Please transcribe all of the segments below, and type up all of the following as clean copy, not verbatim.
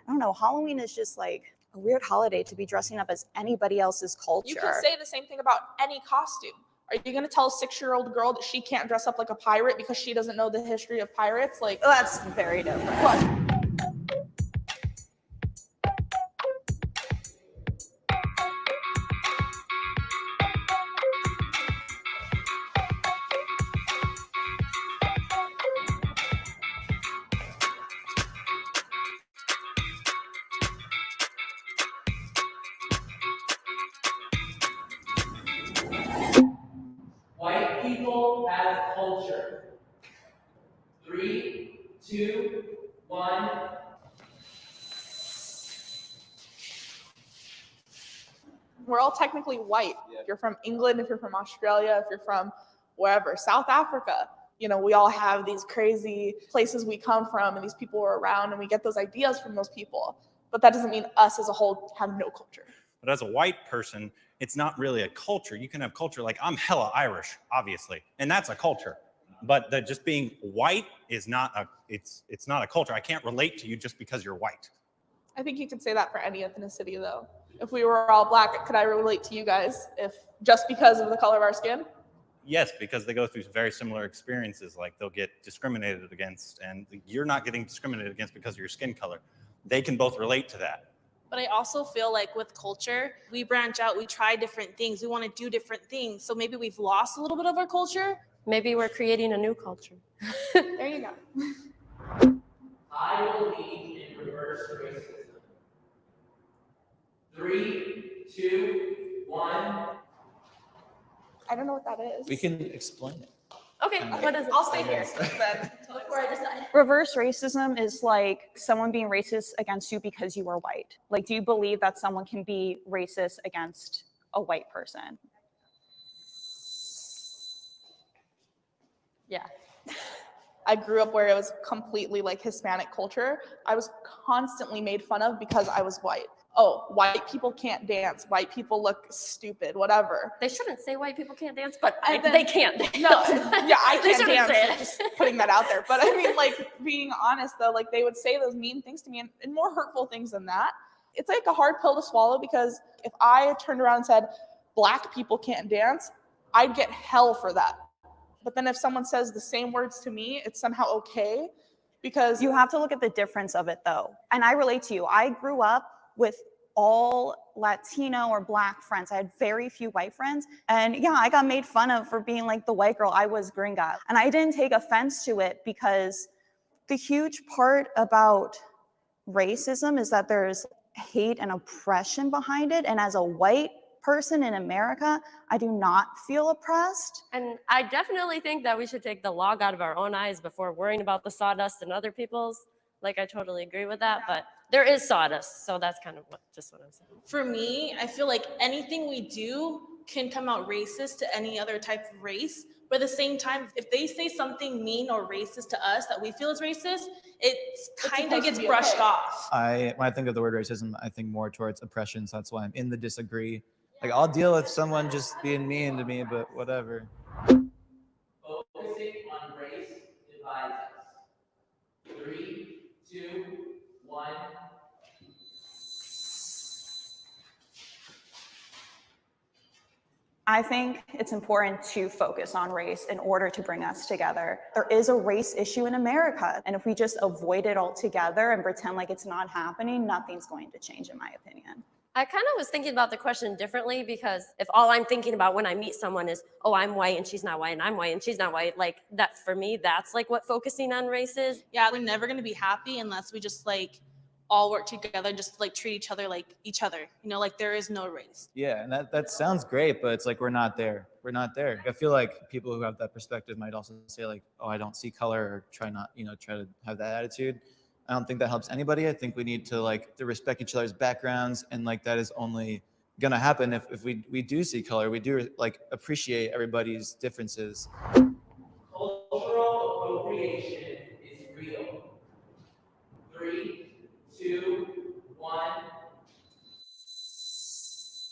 I don't know, Halloween is just like a weird holiday to be dressing up as anybody else's culture. You can say the same thing about any costume. Are you going to tell a 6-year-old girl that she can't dress up like a pirate because she doesn't know the history of pirates? Like, that's very different. Well, White people have culture. 3, 2, 1. we're all technically white. If you're from England, if you're from Australia, if you're from wherever, South Africa, you know, we all have these crazy places we come from and these people are around and we get those ideas from those people. But that doesn't mean us as a whole have no culture. But as a white person, it's not really a culture. You can have culture like I'm hella Irish, obviously, and that's a culture. But just being white is not it's not a culture. I can't relate to you just because you're white. I think you could say that for any ethnicity, though. If we were all black, could I relate to you guys if just because of the color of our skin? Yes, because they go through very similar experiences. Like they'll get discriminated against, and you're not getting discriminated against because of your skin color. They can both relate to that. But I also feel like with culture, we branch out, we try different things, we want to do different things. So maybe we've lost a little bit of our culture. Maybe we're creating a new culture. There you go. I believe in reverse racism. 3, 2, 1. I don't know what that is. We can explain it. Okay, what is it? I'll stay here before I decide. Reverse racism is like someone being racist against you because you are white. Like, do you believe that someone can be racist against a white person? Yeah. I grew up where it was completely like Hispanic culture. I was constantly made fun of because I was white. Oh, white people can't dance. White people look stupid, whatever. They shouldn't say white people can't dance, but And then- they can't dance. No, yeah, I They can't shouldn't dance. say it. Just putting that out there. But I mean, like, being honest though, like they would say those mean things to me and more hurtful things than that. It's like a hard pill to swallow because if I turned around and said, black people can't dance, I'd get hell for that. But then if someone says the same words to me, it's somehow okay because You have to look at the difference of it though. And I relate to you. I grew up with all Latino or black friends. I had very few white friends. And yeah, I got made fun of for being like the white girl. I was gringa. And I didn't take offense to it because the huge part about racism is that there's hate and oppression behind it. And as a white person in America, I do not feel oppressed. And I definitely think that we should take the log out of our own eyes before worrying about the sawdust and other people's. Like, I totally agree with that, but there is sawdust, so that's kind of what I'm saying. For me, I feel like anything we do can come out racist to any other type of race. But at the same time, if they say something mean or racist to us that we feel is racist, it kind of gets brushed off. When I think of the word racism, I think more towards oppression, so that's why I'm in the disagree. Like, I'll deal with someone just being mean to me, but whatever. Focusing on race divides us. 3, 2, 1. I think it's important to focus on race in order to bring us together. There is a race issue in America, and if we just avoid it altogether and pretend like it's not happening, nothing's going to change, in my opinion. I kind of was thinking about the question differently because if all I'm thinking about when I meet someone is, oh, I'm white and she's not white and I'm white and she's not white, like that for me, that's like what focusing on race is. Yeah, we're never going to be happy unless we just like all work together, just like treat each other like each other. You know, like there is no race. Yeah, and that sounds great, but it's like we're not there. We're not there. I feel like people who have that perspective might also say like, oh, I don't see color, or try to have that attitude. I don't think that helps anybody. I think we need to respect each other's backgrounds, and like that is only gonna happen if we do see color. We do like appreciate everybody's differences. Cultural appropriation is real. 3, 2, 1.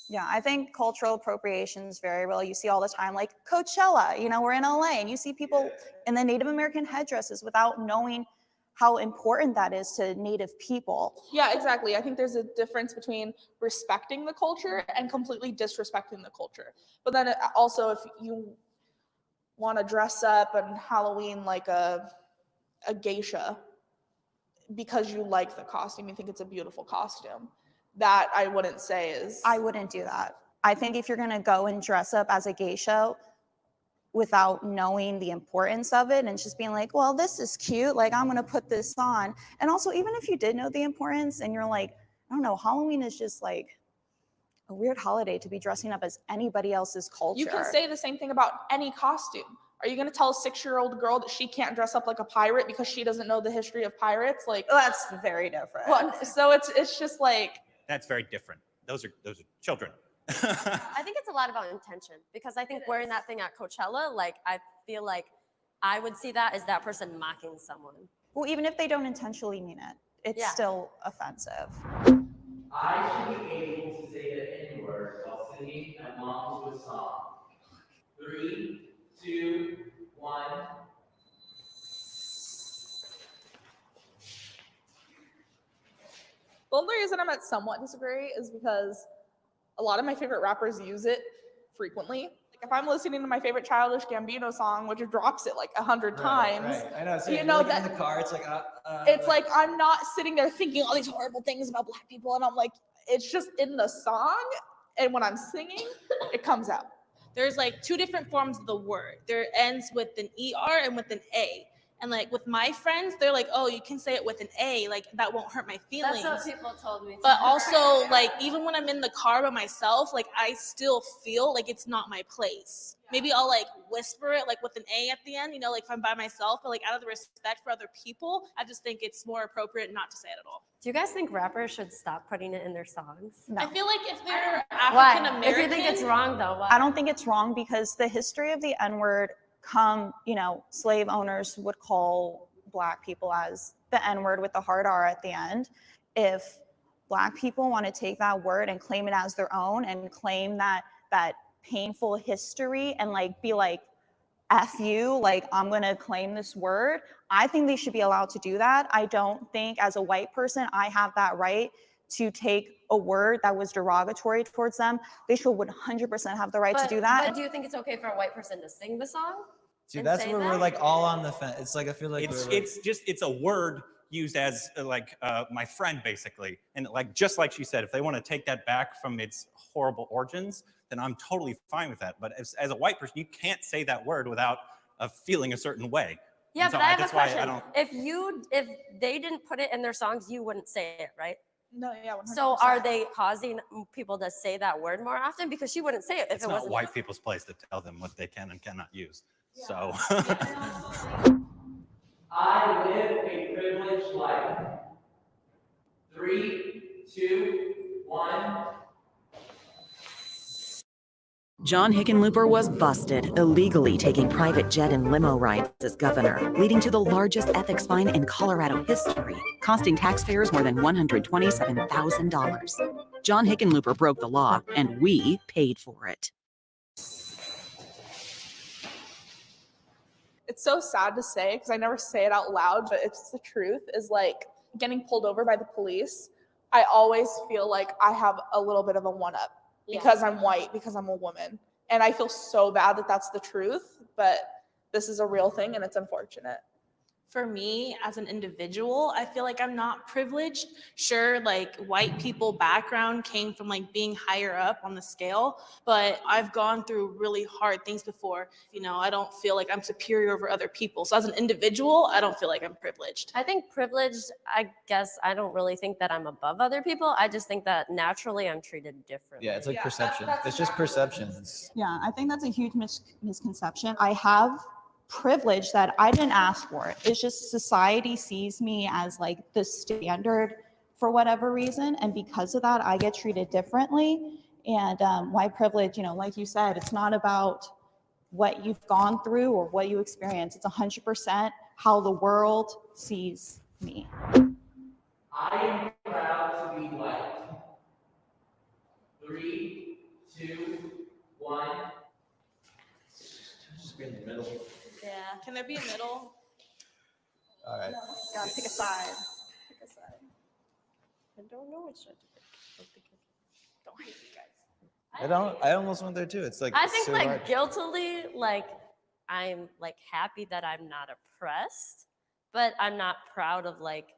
Yeah, I think cultural appropriation is very real. You see all the time, like Coachella, we're in LA and you see people in the Native American headdresses without knowing how important that is to Native people. Yeah, exactly. I think there's a difference between respecting the culture and completely disrespecting the culture. But then also, if you want to dress up on Halloween like a geisha because you like the costume, you think it's a beautiful costume, that I wouldn't say is. I wouldn't do that. I think if you're going to go and dress up as a geisha without knowing the importance of it and just being like, well, this is cute, like I'm going to put this on. And also, even if you did know the importance and you're like, I don't know, Halloween is just like a weird holiday to be dressing up as anybody else's culture. You can say the same thing about any costume. Are you going to tell a 6-year-old girl that she can't dress up like a pirate because she doesn't know the history of pirates? Like, that's very different. Well, so it's just like, That's very different. Those are children. I think it's a lot about intention, because I think wearing that thing at Coachella, like I feel like I would see that as that person mocking someone. Well, even if they don't intentionally mean it, it's still offensive. I should be able to say the N-word while singing along to a song. 3, 2, 1. the only reason I'm at somewhat disagree is because a lot of my favorite rappers use it frequently. Like if I'm listening to my favorite Childish Gambino song, which drops it like 100 times, Right. I know. So you know like that in the car, it's like it's like I'm not sitting there thinking all these horrible things about Black people, and I'm like, it's just in the song, and when I'm singing, it comes out. There's like 2 different forms of the word. There ends with an ER and with an A. And like with my friends, they're like, oh, you can say it with an A, like that won't hurt my feelings. That's what people told me. But also, like, even when I'm in the car by myself, like, I still feel like it's not my place. Maybe I'll, like, whisper it, like, with an A at the end, you know, like, if I'm by myself. But, like, out of the respect for other people, I just think it's more appropriate not to say it at all. Do you guys think rappers should stop putting it in their songs? No. I feel like if they're Why? African American. If you think it's wrong, though, why? I don't think it's wrong because the history of the N-word slave owners would call Black people as the N-word with the hard R at the end. If Black people want to take that word and claim it as their own and claim that painful history and like be like, F you, like I'm going to claim this word, I think they should be allowed to do that. I don't think as a white person, I have that right to take a word that was derogatory towards them. They should 100% have the right to do that. But do you think it's okay for a white person to sing the song? See, and that's say where that? we're like all on the fence. It's like I feel like It's a word used as my friend basically, and like just like she said, if they want to take that back from its horrible origins, then I'm totally fine with that. But as a white person, you can't say that word without feeling a certain way. Yeah, And so but I have a that's why I question. don't. If they didn't put it in their songs, you wouldn't say it, right? No, yeah, 100%. So are they causing people to say that word more often? Because she wouldn't say it if It's it not wasn't. white people's place to tell them what they can and cannot use. So. I live a privileged life. 3, 2, 1. John Hickenlooper was busted illegally taking private jet and limo rides as governor, leading to the largest ethics fine in Colorado history, costing taxpayers more than $127,000. John Hickenlooper broke the law, and we paid for it. It's so sad to say because I never say it out loud, but it's the truth, is like getting pulled over by the police. I always feel like I have a little bit of a one-up because I'm white, because I'm a woman. And I feel so bad that that's the truth, but this is a real thing and it's unfortunate. For me as an individual, I feel like I'm not privileged. Sure, like white people background came from like being higher up on the scale, but I've gone through really hard things before. You know, I don't feel like I'm superior over other people. So as an individual, I don't feel like I'm privileged. I think privileged, I guess I don't really think that I'm above other people. I just think that naturally I'm treated differently. Yeah, it's like Yeah, perception. that's It's just perceptions. Yeah, I think that's a huge misconception. I have privilege that I didn't ask for. It's just society sees me as like the standard for whatever reason. And because of that, I get treated differently. And white privilege, like you said, it's not about what you've gone through or what you experience. It's 100% how the world sees me. I am proud to be white. 3, 2, 1. Just be in the middle. Yeah. Can there be a middle? All right. Gotta pick a side. Pick a side. I don't know which one to pick. Don't hate me, guys. I almost went there too. It's like I it's think so like hard. guiltily, like I'm like happy that I'm not oppressed, but I'm not proud of like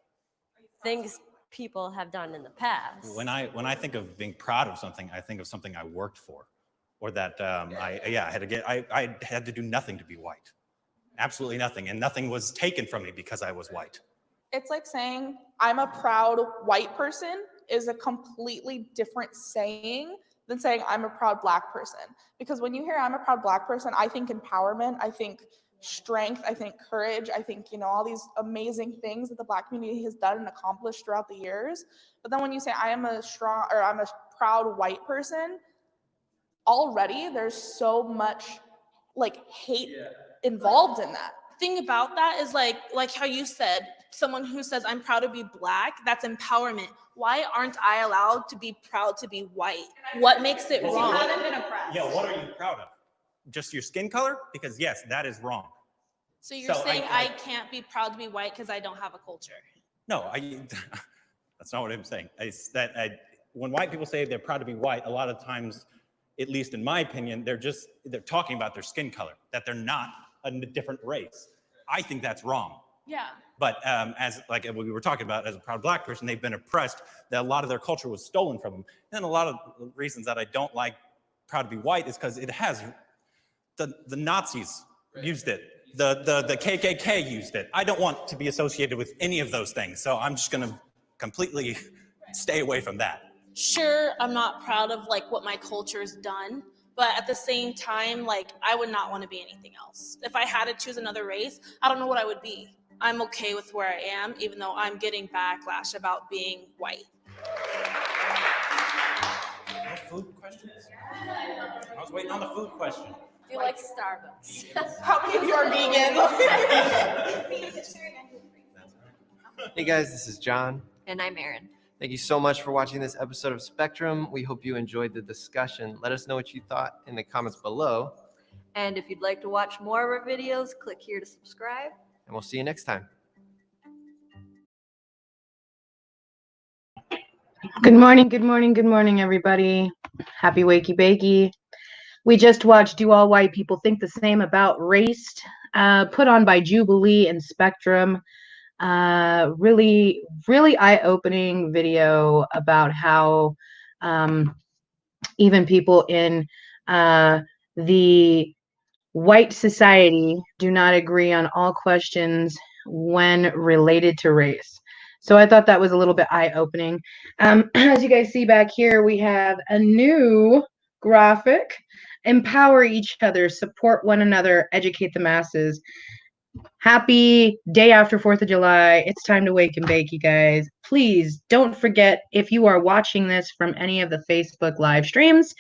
things people have done in the past. When I think of being proud of something, I think of something I worked for, or that I had to do nothing to be white, absolutely nothing, and nothing was taken from me because I was white. It's like saying I'm a proud white person is a completely different saying than saying I'm a proud Black person. Because when you hear I'm a proud Black person, I think empowerment, I think strength, I think courage, I think, all these amazing things that the Black community has done and accomplished throughout the years. But then when you say I'm a proud white person, already there's so much like hate involved in that. Thing about that is like how you said, someone who says I'm proud to be Black, that's empowerment. Why aren't I allowed to be proud to be white? What makes it Because you wrong? haven't been oppressed. Yeah, what are you proud of? Just your skin color? Because yes, that is wrong. So you're So saying I can't be proud to be white because I don't have a culture. No, that's not what I'm saying. It's that when white people say they're proud to be white, a lot of times, at least in my opinion, they're talking about their skin color, that they're not a different race. I think that's wrong. Yeah. But as like we were talking about, as a proud Black person, they've been oppressed, that a lot of their culture was stolen from them. And a lot of reasons that I don't like proud to be white is because it has, the Nazis used it. The KKK used it. I don't want to be associated with any of those things. So I'm just gonna completely stay away from that. Sure, I'm not proud of like what my culture's done, but at the same time, like I would not want to be anything else. If I had to choose another race, I don't know what I would be. I'm okay with where I am, even though I'm getting backlash about being white. No food questions? I was waiting on the food question. Do you like Starbucks? How many of you are vegan? Hey guys, this is John. And I'm Erin. Thank you so much for watching this episode of Spectrum. We hope you enjoyed the discussion. Let us know what you thought in the comments below, And if you'd like to watch more of our videos, click here to subscribe. and we'll see you next time. Good morning, good morning, good morning, everybody. Happy Wakey Bakey. We just watched Do All White People Think the Same About Race, put on by Jubilee and Spectrum. Really eye-opening video about how even people in the white society do not agree on all questions when related to race. So I thought that was a little bit eye-opening. As you guys see back here, we have a new graphic. Empower each other, support one another, educate the masses. Happy day after 4th of July. It's time to wake and bake, you guys. Please don't forget, if you are watching this from any of the Facebook live streams,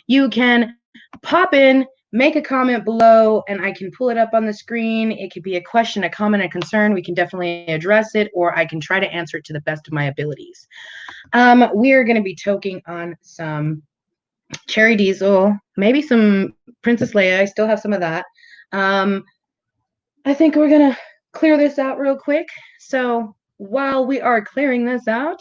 you can pop in, make a comment below, and I can pull it up on the screen. It could be a question, a comment, a concern. We can definitely address it, or I can try to answer it to the best of my abilities. We are going to be toking on some Cherry Diesel, maybe some Princess Leia. I still have some of that. I think we're going to clear this out real quick. So while we are clearing this out,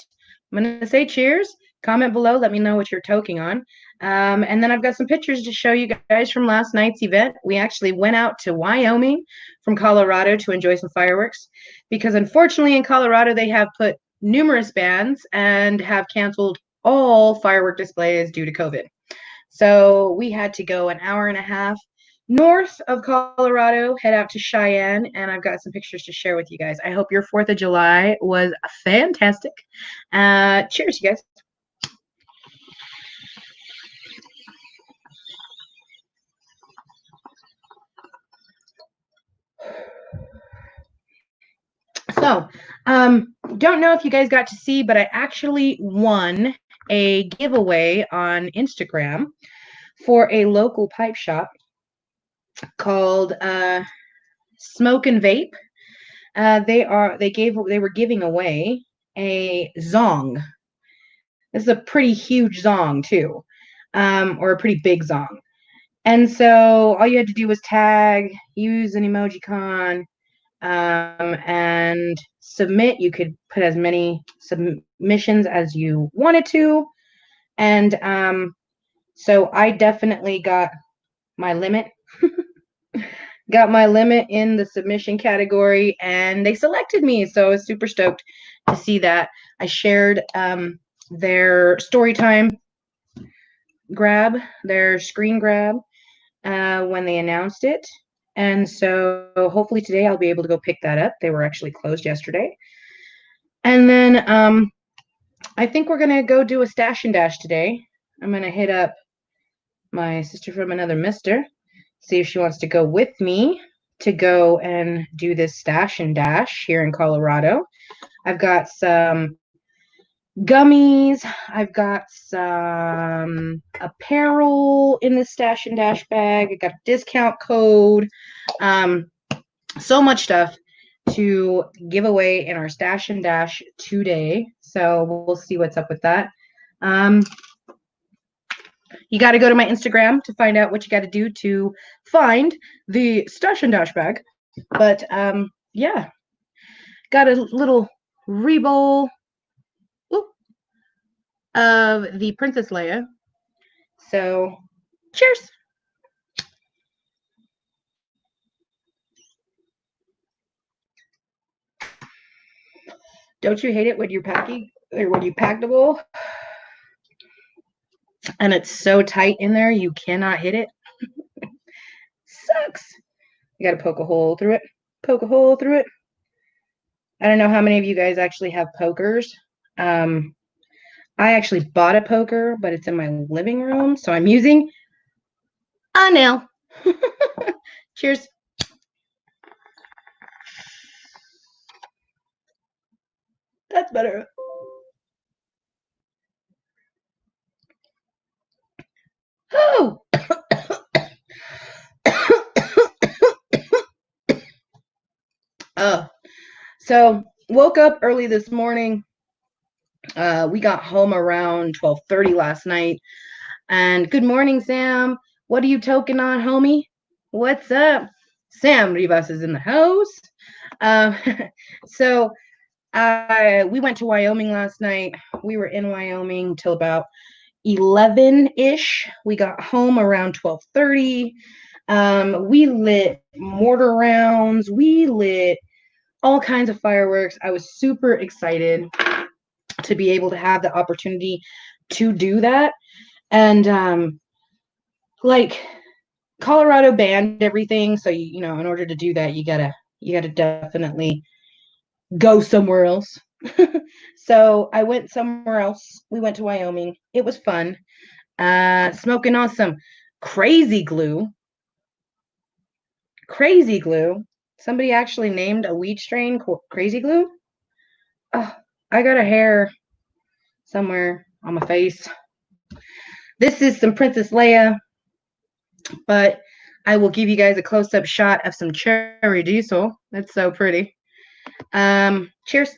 I'm going to say cheers. Comment below. Let me know what you're toking on. And then I've got some pictures to show you guys from last night's event. We actually went out to Wyoming from Colorado to enjoy some fireworks because unfortunately in Colorado they have put numerous bans and have canceled all firework displays due to COVID. So we had to go an hour and a half north of Colorado, head out to Cheyenne, and I've got some pictures to share with you guys. I hope your 4th of July was fantastic. Cheers, you guys. So, don't know if you guys got to see, but I actually won a giveaway on Instagram for a local pipe shop called Smoke and Vape. They were giving away a zong. This is a pretty huge zong too, or a pretty big zong. And so all you had to do was tag, use an emojicon, and submit. You could put as many submissions as you wanted to. And so I definitely got my limit. Got my limit in the submission category, and they selected me. So I was super stoked to see that. I shared their story time grab, their screen grab when they announced it. And so hopefully today I'll be able to go pick that up. They were actually closed yesterday. And then I think we're going to go do a stash and dash today. I'm going to hit up my sister from another mister, see if she wants to go with me to go and do this stash and dash here in Colorado. I've got some gummies. I've got some apparel in the stash and dash bag. I got a discount code. So much stuff to give away in our stash and dash today. So we'll see what's up with that. You got to go to my Instagram to find out what you got to do to find the stash and dash bag. But yeah, got a little re-bowl of the Princess Leia. So cheers. Don't you hate it when you're packing or when you pack the bowl and it's so tight in there you cannot hit it? Sucks. You got to poke a hole through it. Poke a hole through it. I don't know how many of you guys actually have pokers. I actually bought a poker, but it's in my living room, so I'm using a nail. Cheers. That's better. Oh! So woke up early this morning. We got home around 12:30 last night. And good morning, Sam. What are you toking on, homie? What's up? Sam Rivas is in the house. So we went to Wyoming last night. We were in Wyoming till about 11-ish. We got home around 12:30. We lit mortar rounds. We lit all kinds of fireworks. I was super excited to be able to have the opportunity to do that. And like Colorado banned everything, so you know, in order to do that, you gotta definitely go somewhere else. So I went somewhere else. We went to Wyoming. It was fun. Smoking on some crazy glue. Crazy glue. Somebody actually named a weed strain crazy glue. Oh, I got a hair somewhere on my face. This is some Princess Leia, but I will give you guys a close-up shot of some cherry diesel. That's so pretty. Cheers.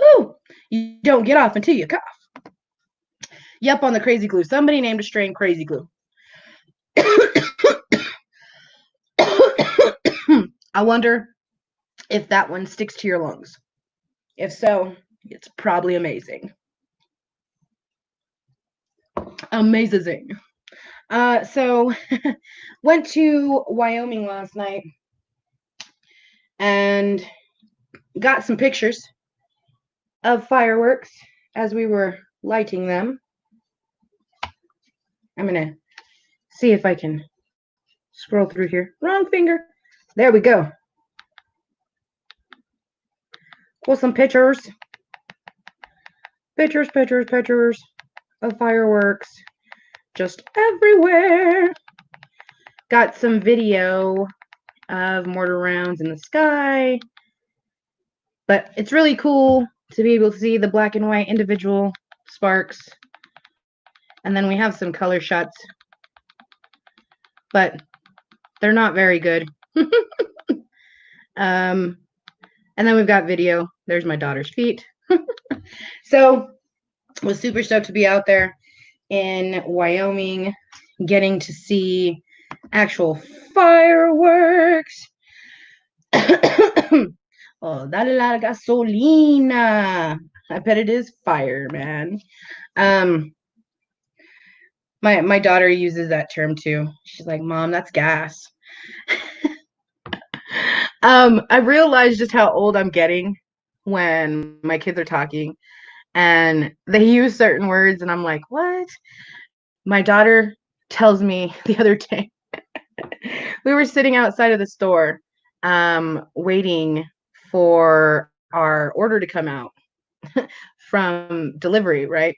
Ooh, you don't get off until you cough. Yep, on the crazy glue. Somebody named a strain crazy glue. I wonder if that one sticks to your lungs. If so, it's probably amazing. Amazing. So went to Wyoming last night and got some pictures of fireworks as we were lighting them. I'm gonna see if I can scroll through here. Wrong finger. There we go. Pull some pictures. Pictures of fireworks just everywhere. Got some video of mortar rounds in the sky. But it's really cool to be able to see the black and white individual sparks. And then we have some color shots but they're not very good. And then we've got video. There's my daughter's feet. So was super stoked to be out there in Wyoming, getting to see actual fireworks. Oh, dale la gasolina. I bet it is fire, man. My daughter uses that term too. She's like, Mom, that's gas. I realized just how old I'm getting when my kids are talking and they use certain words and I'm like, what? My daughter tells me the other day, we were sitting outside of the store, waiting for our order to come out from delivery, right?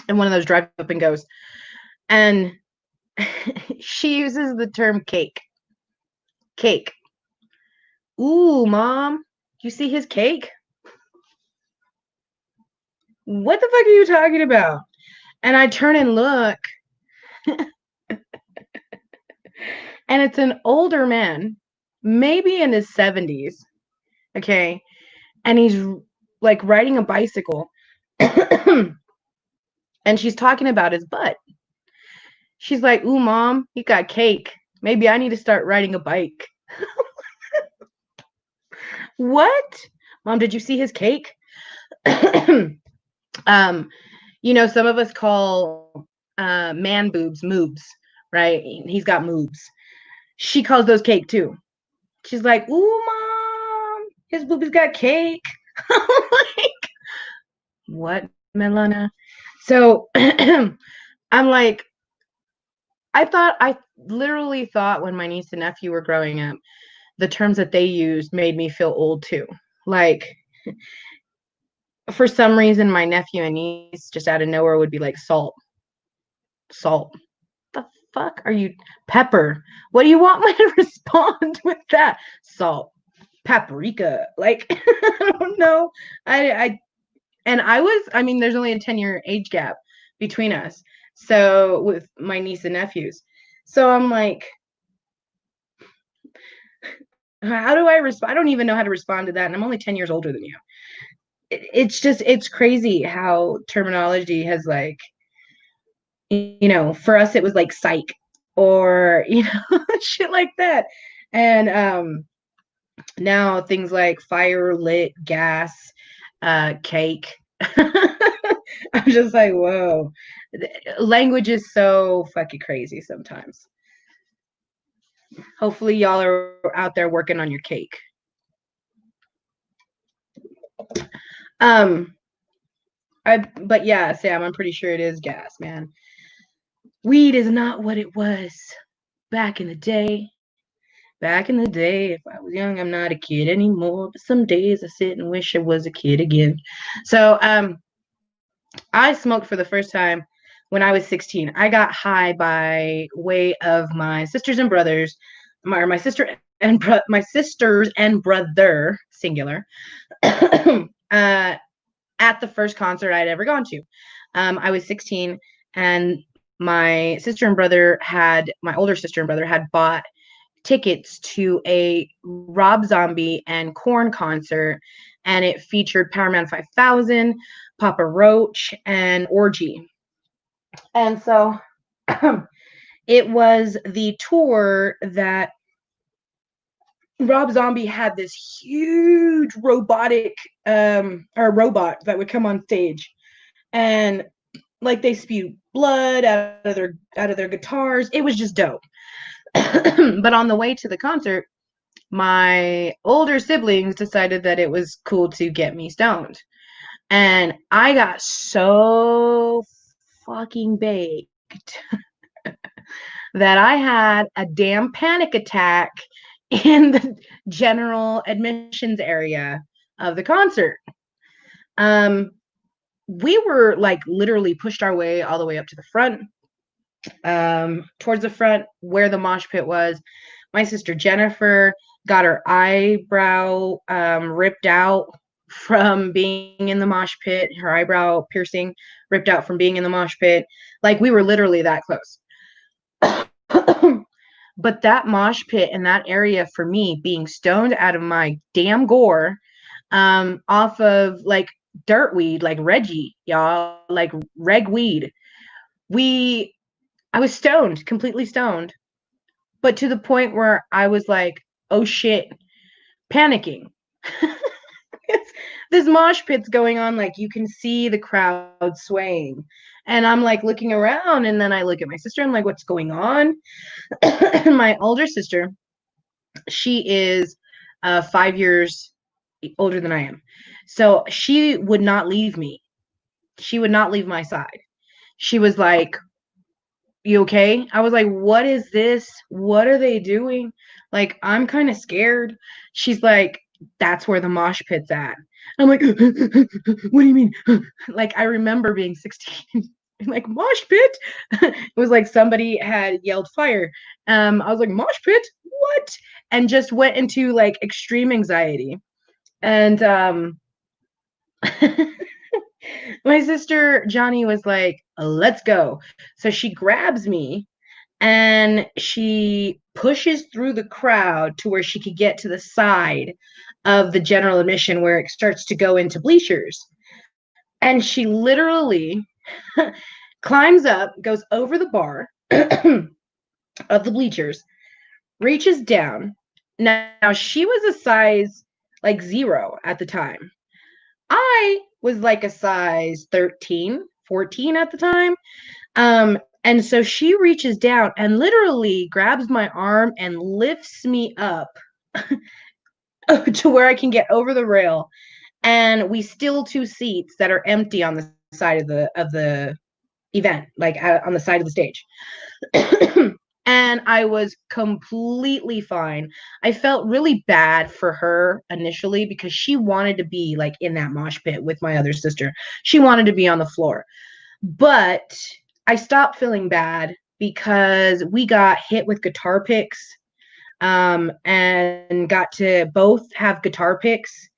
And one of those drive up and goes, and she uses the term cake. Cake. Ooh, Mom, you see his cake? What the fuck are you talking about? And I turn and look, and it's an older man, maybe in his 70s. Okay. And he's like riding a bicycle. And she's talking about his butt. She's like, ooh, Mom, he got cake. Maybe I need to start riding a bike. What? Mom, did you see his cake? You know, some of us call man boobs moobs, right? He's got moobs. She calls those cake too. She's like, ooh, Mom, his boobies got cake. Like, what, Melana? So I'm like, I literally thought when my niece and nephew were growing up, the terms that they used made me feel old too. Like, for some reason, my nephew and niece just out of nowhere would be like, salt. Salt. The fuck are you? Pepper. What do you want me to respond with that? Salt. Paprika. Like, I don't know. I mean, there's only a 10-year age gap between us. So with my niece and nephews. So I'm like, how do I respond? I don't even know how to respond to that. And I'm only 10 years older than you. It's crazy how terminology has like, you know, for us, it was like psych or, you know, shit like that. And now things like fire, lit, gas, cake. I'm just like, whoa. Language is so fucking crazy sometimes. Hopefully y'all are out there working on your cake. But yeah, Sam, I'm pretty sure it is gas, man. Weed is not what it was back in the day. Back in the day, if I was young, I'm not a kid anymore. But some days I sit and wish I was a kid again. So I smoked for the first time when I was 16. I got high by way of my sisters and brothers, my sisters and brother, singular, at the first concert I'd ever gone to. I was 16, and my older sister and brother had bought tickets to a Rob Zombie and Korn concert, and it featured Powerman 5000, Papa Roach, and Orgy. And so it was the tour that Rob Zombie had this huge robotic robot that would come on stage, and like they spewed blood out of their guitars. It was just dope. But on the way to the concert, my older siblings decided that it was cool to get me stoned. And I got so fucking baked that I had a damn panic attack in the general admissions area of the concert. We were like literally pushed our way all the way up to the front, towards the front where the mosh pit was. My sister Jennifer got her eyebrow ripped out from being in the mosh pit, her eyebrow piercing ripped out from being in the mosh pit. Like, we were literally that close. But that mosh pit in that area for me, being stoned out of my damn gore, off of like dirt weed, like Reggie, y'all, like reg weed. I was stoned, completely stoned, but to the point where I was like, oh shit, panicking. This mosh pit's going on, like you can see the crowd swaying. And I'm like looking around, and then I look at my sister, I'm like, what's going on? My older sister, she is 5 years older than I am. So she would not leave me. She would not leave my side. She was like, you okay? I was like, what is this? What are they doing? Like, I'm kind of scared. She's like, that's where the mosh pit's at. I'm like, what do you mean? Like, I remember being 16, like, mosh pit? It was like somebody had yelled fire. I was like, mosh pit? What? And just went into like extreme anxiety. And my sister Johnny was like, let's go. So she grabs me and she pushes through the crowd to where she could get to the side of the general admission where it starts to go into bleachers. And she literally climbs up, goes over the bar of the bleachers, reaches down. Now she was a size like 0 at the time. I was like a size 13, 14 at the time. And so she reaches down and literally grabs my arm and lifts me up to where I can get over the rail. And we steal 2 seats that are empty on the side of the event, like on the side of the stage. And I was completely fine. I felt really bad for her initially because she wanted to be like in that mosh pit with my other sister. She wanted to be on the floor. But I stopped feeling bad because we got hit with guitar picks, and got to both have guitar picks.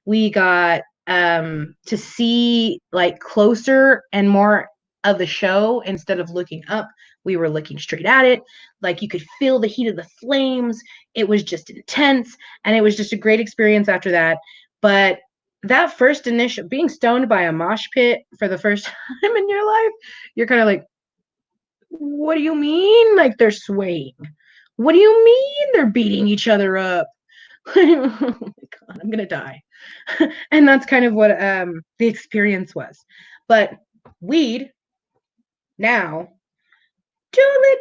We got to see like closer and more of the show instead of looking up. We were looking straight at it. Like you could feel the heat of the flames. It was just intense. And it was just a great experience after that. But that first initial being stoned by a mosh pit for the first time in your life, you're kind of like, what do you mean? Like they're swaying. What do you mean they're beating each other up? Oh my God, I'm gonna die. And that's kind of what the experience was. But weed now, totally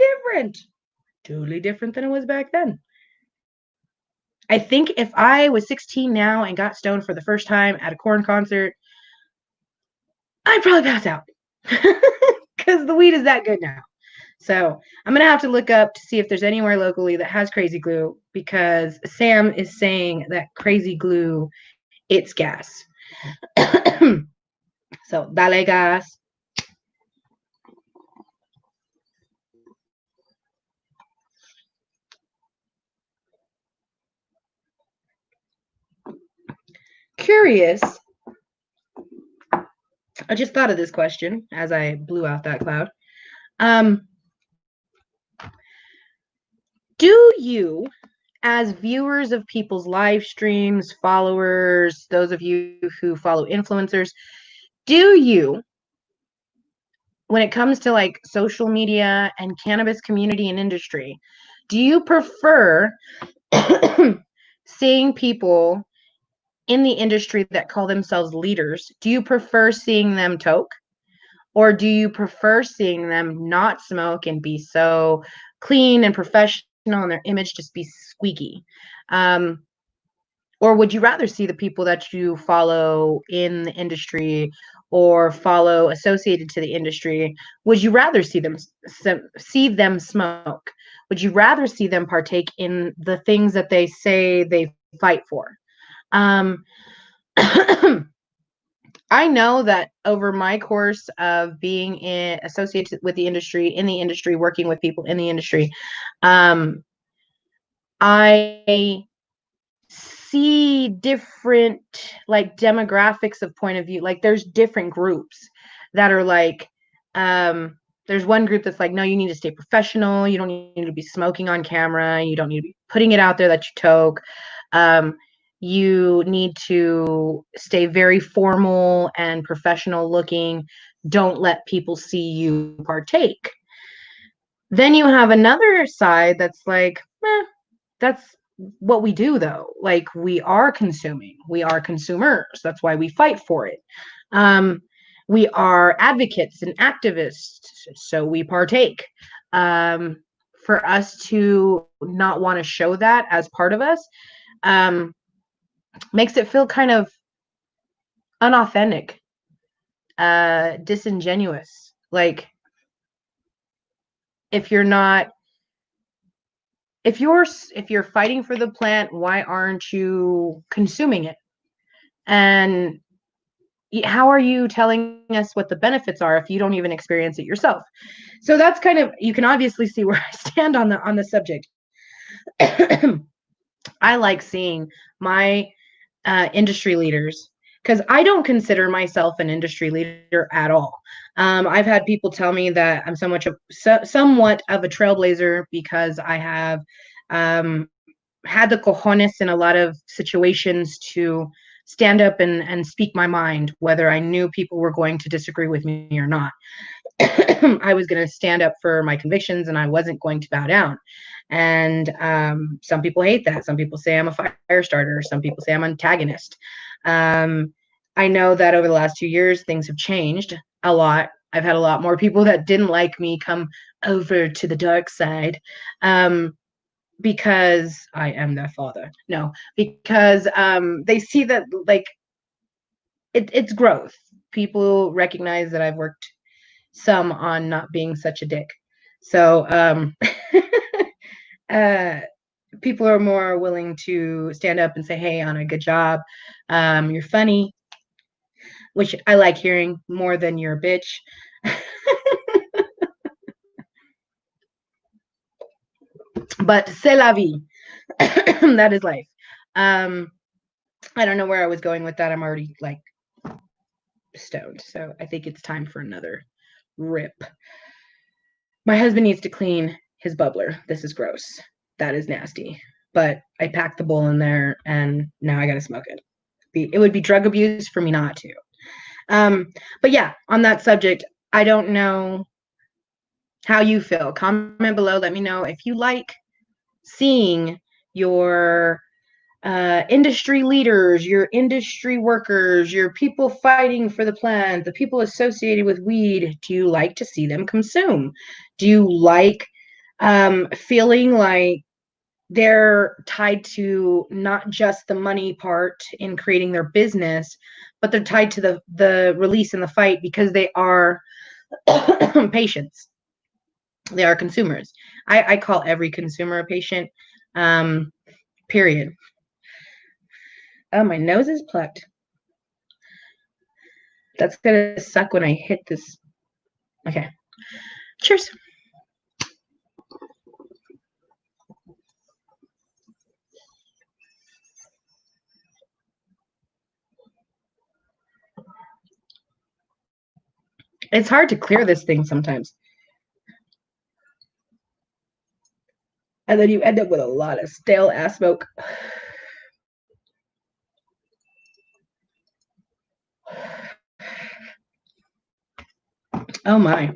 different than it was back then. I think if I was 16 now and got stoned for the first time at a Korn concert, I'd probably pass out because the weed is that good now. So I'm gonna have to look up to see if there's anywhere locally that has crazy glue because Sam is saying that crazy glue, it's gas. So dale gas. Curious. I just thought of this question as I blew out that cloud. Do you, as viewers of people's live streams, followers, those of you who follow influencers, do you, when it comes to like social media and cannabis community and industry, do you prefer seeing people in the industry that call themselves leaders? Do you prefer seeing them toke? Or do you prefer seeing them not smoke and be so clean and professional and their image just be squeaky? Or would you rather see the people that you follow in the industry or follow associated to the industry? Would you rather see them smoke? Would you rather see them partake in the things that they say they fight for? I know that over my course of being associated with the industry, in the industry, working with people in the industry, I see different like demographics of point of view. Like there's different groups that are like, there's one group that's like, no, you need to stay professional. You don't need to be smoking on camera. You don't need to be putting it out there that you toke. You need to stay very formal and professional looking. Don't let people see you partake. Then you have another side that's like, that's what we do though. Like, we are consuming. We are consumers. That's why we fight for it. We are advocates and activists, so we partake. For us to not want to show that as part of us, makes it feel kind of unauthentic, disingenuous. Like, if you're fighting for the plant, why aren't you consuming it? And how are you telling us what the benefits are if you don't even experience it yourself? So that's kind of, you can obviously see where I stand on the subject. I like seeing my industry leaders, because I don't consider myself an industry leader at all. I've had people tell me that I'm somewhat of a trailblazer because I have had the cojones in a lot of situations to stand up and speak my mind, whether I knew people were going to disagree with me or not. I was going to stand up for my convictions and I wasn't going to bow down. And some people hate that. Some people say I'm a fire starter. Some people say I'm an antagonist. I know that over the last 2 years, things have changed a lot. I've had a lot more people that didn't like me come over to the dark side. Because I am their father. No, because they see that, like, it's growth. People recognize that I've worked some on not being such a dick. So people are more willing to stand up and say, hey, Anna, good job. You're funny, which I like hearing more than you're a bitch. But c'est la vie. That is life. I don't know where I was going with that. I'm already like stoned. So I think it's time for another rip. My husband needs to clean his bubbler. This is gross. That is nasty. But I packed the bowl in there and now I got to smoke it. It would be drug abuse for me not to. But yeah, on that subject, I don't know how you feel. Comment below. Let me know if you like seeing your industry leaders, your industry workers, your people fighting for the plant, the people associated with weed. Do you like to see them consume? Do you like feeling like they're tied to not just the money part in creating their business, but they're tied to the release and the fight because they are patients. They are consumers. I call every consumer a patient, period. Oh, my nose is plucked. That's gonna suck when I hit this. Okay. Cheers. It's hard to clear this thing sometimes. And then you end up with a lot of stale ass smoke. Oh my.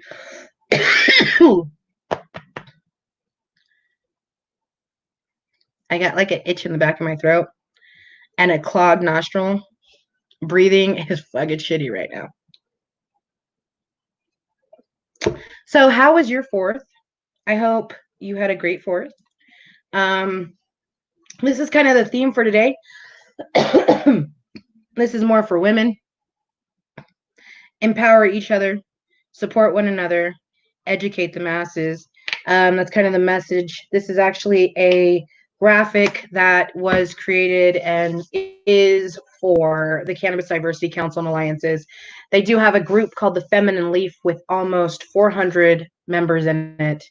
I got like an itch in the back of my throat and a clogged nostril. Breathing is fucking shitty right now. So how was your 4th? I hope you had a great 4th. This is kind of the theme for today. This is more for women. Empower each other, support one another, educate the masses. That's kind of the message. This is actually a graphic that was created and is for the Cannabis Diversity Council and Alliances. They do have a group called the Feminine Leaf with almost 400 members in it.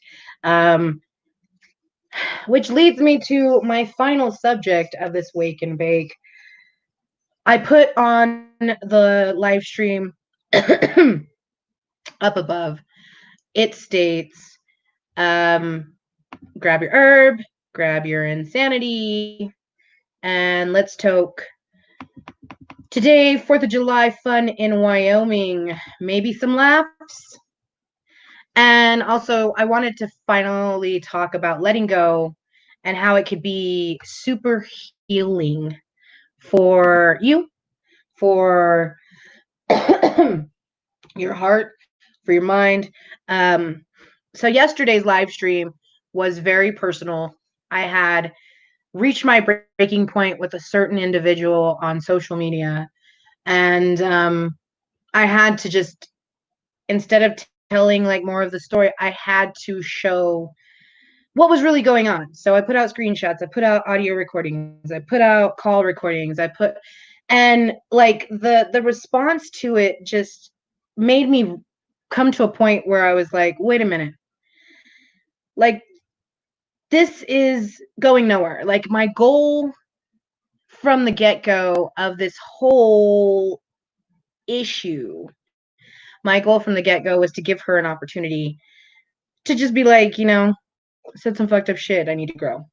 Which leads me to my final subject of this Wake and Bake. I put on the live stream up above It states, grab your herb, grab your insanity, and let's toke. Today, 4th of July fun in Wyoming. Maybe some laughs. And also, I wanted to finally talk about letting go and how it could be super healing for you, for your heart, for your mind. So yesterday's live stream was very personal. I had reached my breaking point with a certain individual on social media, and I had to just, instead of telling like more of the story, I had to show what was really going on. So I put out screenshots, I put out audio recordings, I put out call recordings, and like the response to it just made me come to a point where I was like, wait a minute. Like, this is going nowhere. Like, my goal from the get-go of this whole issue, my goal from the get-go was to give her an opportunity to just be like, said some fucked up shit, I need to grow.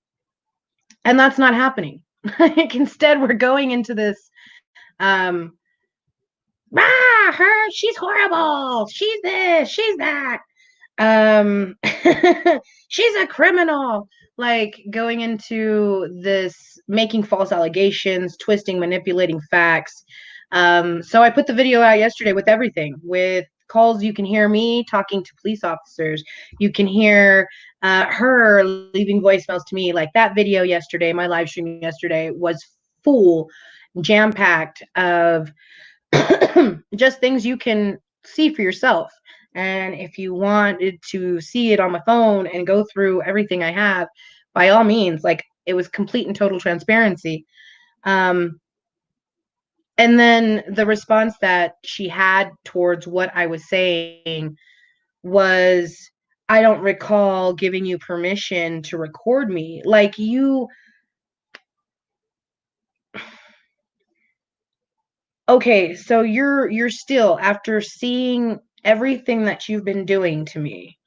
And that's not happening. Like, instead, we're going into this, she's horrible, she's this, she's that, she's a criminal, like going into this, making false allegations, twisting, manipulating facts. So I put the video out yesterday with everything, with calls. You can hear me talking to police officers, you can hear her leaving voicemails to me. Like, that video yesterday, my live stream yesterday, was full, jam-packed of just things you can see for yourself. And if you wanted to see it on my phone and go through everything I have, by all means, like, it was complete and total transparency. And then the response that she had towards what I was saying was, I don't recall giving you permission to record me. Like, okay, so you're still, after seeing everything that you've been doing to me,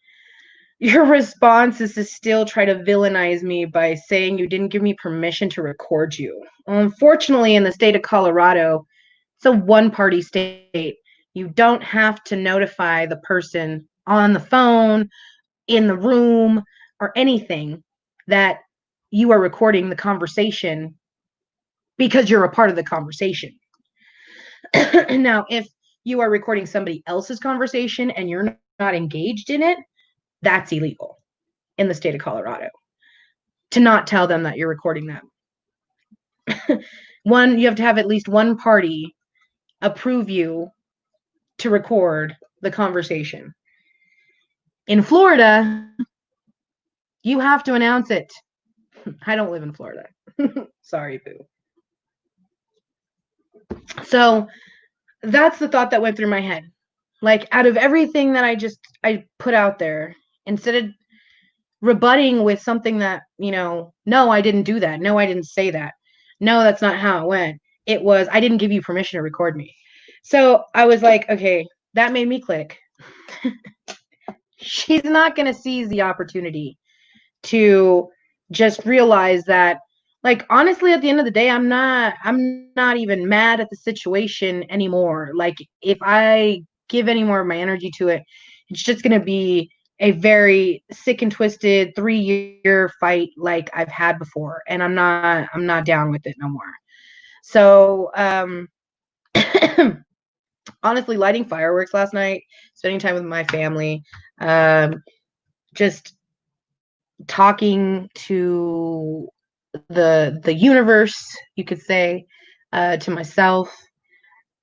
your response is to still try to villainize me by saying you didn't give me permission to record you. Unfortunately, in the state of Colorado, it's a one-party state. You don't have to notify the person on the phone, in the room, or anything that you are recording the conversation, because you're a part of the conversation. Now, if you are recording somebody else's conversation and you're not engaged in it, that's illegal in the state of Colorado, to not tell them that you're recording them. You have to have at least one party approve you to record the conversation. In Florida, you have to announce it. I don't live in Florida. Sorry, boo. So that's the thought that went through my head. Like, out of everything that I put out there, instead of rebutting with something that, no, I didn't do that. No, I didn't say that. No, that's not how it went. It was, I didn't give you permission to record me. So I was like, okay, that made me click. She's not going to seize the opportunity to just realize that, like, honestly, at the end of the day, I'm not even mad at the situation anymore. Like, if I give any more of my energy to it, it's just going to be a very sick and twisted 3-year fight like I've had before, and I'm not down with it no more. So honestly, lighting fireworks last night, spending time with my family, just talking to the universe, you could say, to myself,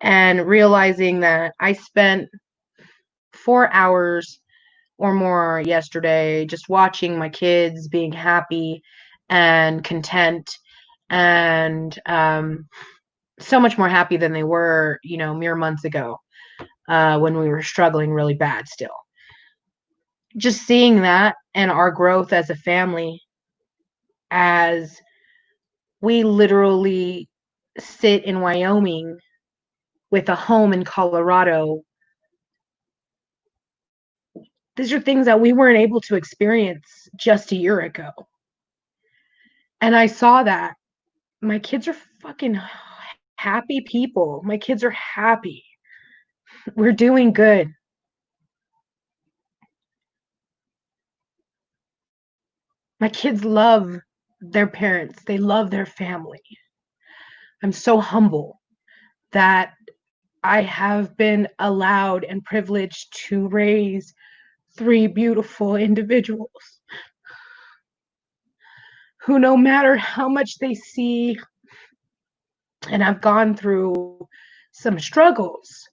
and realizing that I spent 4 hours or more yesterday just watching my kids being happy and content, and so much more happy than they were, mere months ago, when we were struggling really bad still. Just seeing that and our growth as a family, as we literally sit in Wyoming with a home in Colorado. These are things that we weren't able to experience just a year ago. And I saw that. My kids are fucking happy people. My kids are happy. We're doing good. My kids love their parents. They love their family. I'm so humble that I have been allowed and privileged to raise 3 beautiful individuals who, no matter how much they see and have gone through some struggles,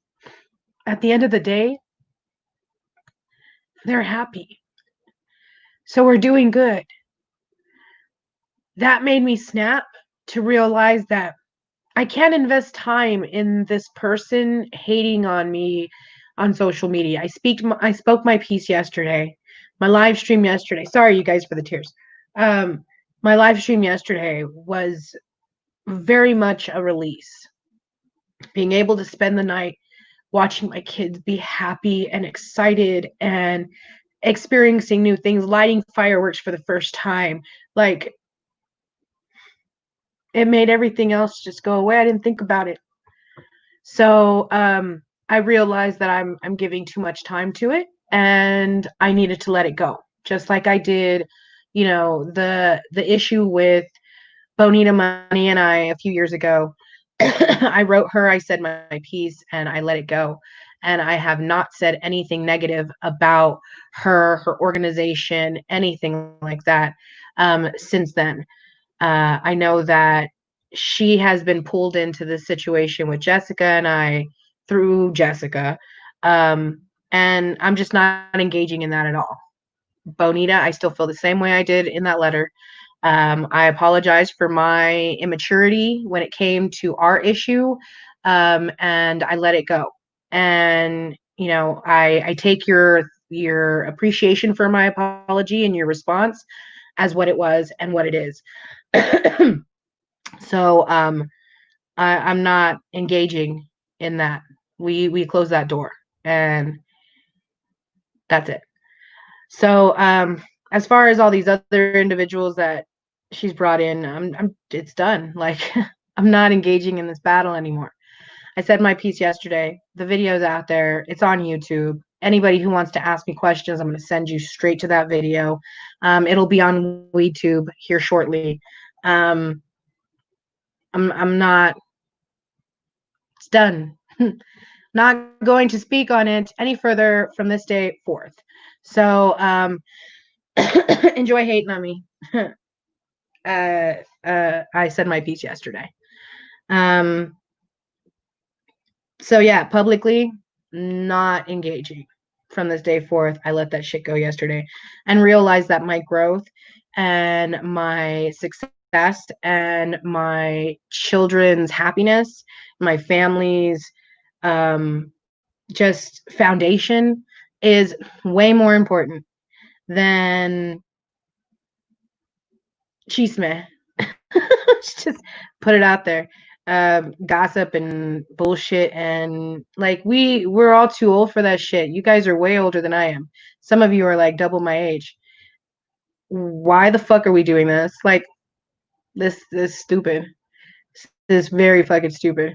at the end of the day, they're happy. So we're doing good. That made me snap to realize that I can't invest time in this person hating on me on social media. I spoke my piece yesterday, my live stream yesterday. Sorry, you guys, for the tears. My live stream yesterday was very much a release. Being able to spend the night watching my kids be happy and excited and experiencing new things, lighting fireworks for the first time, like, it made everything else just go away. I didn't think about it. So I realized that I'm giving too much time to it, and I needed to let it go. Just like I did, the issue with Bonita Money and I a few years ago. I wrote her, I said my piece, and I let it go. And I have not said anything negative about her organization, anything like that since then. I know that she has been pulled into this situation with Jessica and I through Jessica. And I'm just not engaging in that at all. Bonita, I still feel the same way I did in that letter. I apologize for my immaturity when it came to our issue, and I let it go. And I take your appreciation for my apology and your response as what it was and what it is. So I'm not engaging in that. We close that door, and that's it. So as far as all these other individuals that she's brought in, it's done. Like, I'm not engaging in this battle anymore. I said my piece yesterday. The video's out there. It's on YouTube. Anybody who wants to ask me questions, I'm going to send you straight to that video. It'll be on YouTube here shortly. I'm not. It's done. Not going to speak on it any further from this day forth. So enjoy hating on me. I said my piece yesterday. So yeah, publicly not engaging from this day forth. I let that shit go yesterday and realized that my growth and my success and my children's happiness, my family's just foundation is way more important than chisme. Just put it out there. Gossip and bullshit, and like we're all too old for that shit. You guys are way older than I am. Some of you are like double my age. Why the fuck are we doing this? Like, this is stupid. This is very fucking stupid.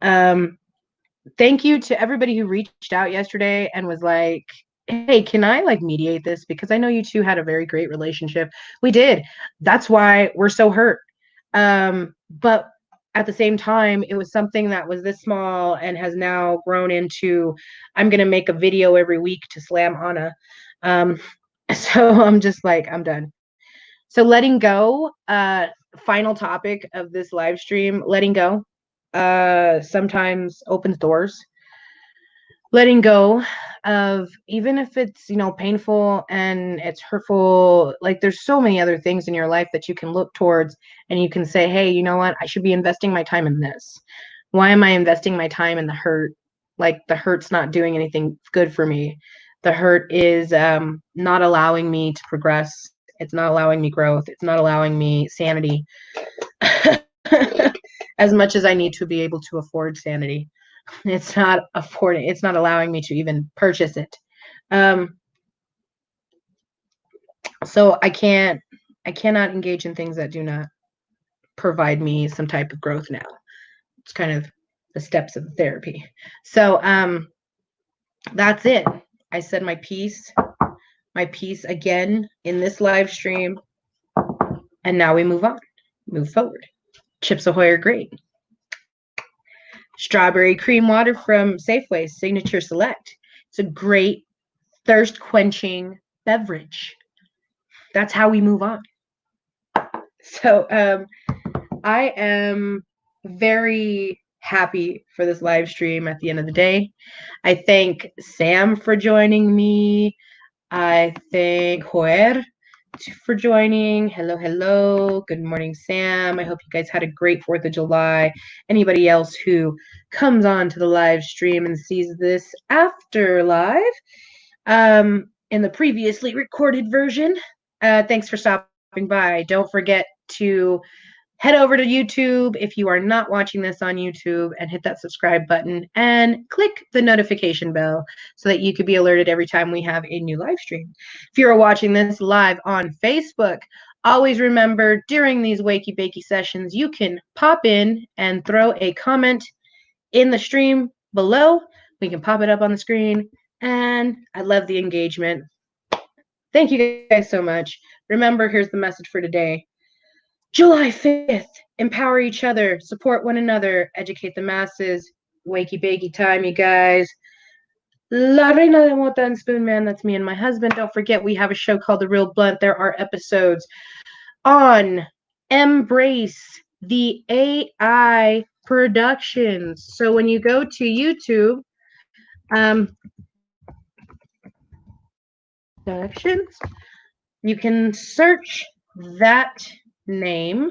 Thank you to everybody who reached out yesterday and was like, hey, can I like mediate this? Because I know you two had a very great relationship. We did. That's why we're so hurt. But at the same time, it was something that was this small and has now grown into, I'm going to make a video every week to slam Anna. So I'm just like, I'm done. So letting go, final topic of this live stream, letting go sometimes opens doors. Letting go of, even if it's painful and it's hurtful, like there's so many other things in your life that you can look towards and you can say, hey, you know what, I should be investing my time in this. Why am I investing my time in the hurt? Like, the hurt's not doing anything good for me. The hurt is not allowing me to progress. It's not allowing me growth. It's not allowing me sanity as much as I need to be able to afford sanity. It's not allowing me to even purchase it. So I cannot engage in things that do not provide me some type of growth now. It's kind of the steps of therapy. So that's it. I said my piece again in this live stream. And now we move on, move forward. Chips Ahoy are great. Strawberry cream water from Safeway, Signature Select. It's a great thirst quenching beverage. That's how we move on. So I am very happy for this live stream at the end of the day. I thank Sam for joining me. I thank Joer for joining. Hello, hello. Good morning, Sam. I hope you guys had a great 4th of July. Anybody else who comes on to the live stream and sees this after live in the previously recorded version, thanks for stopping by. Don't forget to head over to YouTube if you are not watching this on YouTube and hit that subscribe button and click the notification bell so that you could be alerted every time we have a new live stream. If you're watching this live on Facebook, always remember during these Wakey Bakey sessions, you can pop in and throw a comment in the stream below. We can pop it up on the screen, and I love the engagement. Thank you guys so much. Remember, here's the message for today. July 5th, empower each other, support one another, educate the masses. Wakey bakey time, you guys. La Reina de Mota and Spoon Man, that's me and my husband. Don't forget, we have a show called The Real Blunt. There are episodes on Embrace the AI Productions. So when you go to YouTube, Productions, you can search that name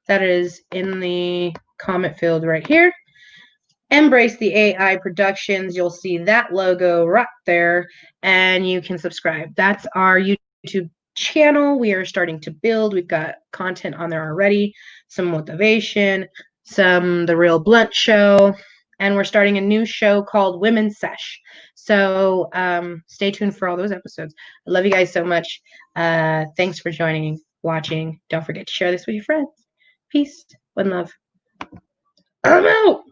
that is in the comment field right here. Embrace the AI Productions. You'll see that logo right there, and you can subscribe. That's our YouTube channel. We are starting to build. We've got content on there already, some motivation, some The Real Blunt Show, and we're starting a new show called Women's Sesh. So stay tuned for all those episodes. I love you guys so much. Thanks for joining, watching. Don't forget to share this with your friends. Peace, one love. I'm out.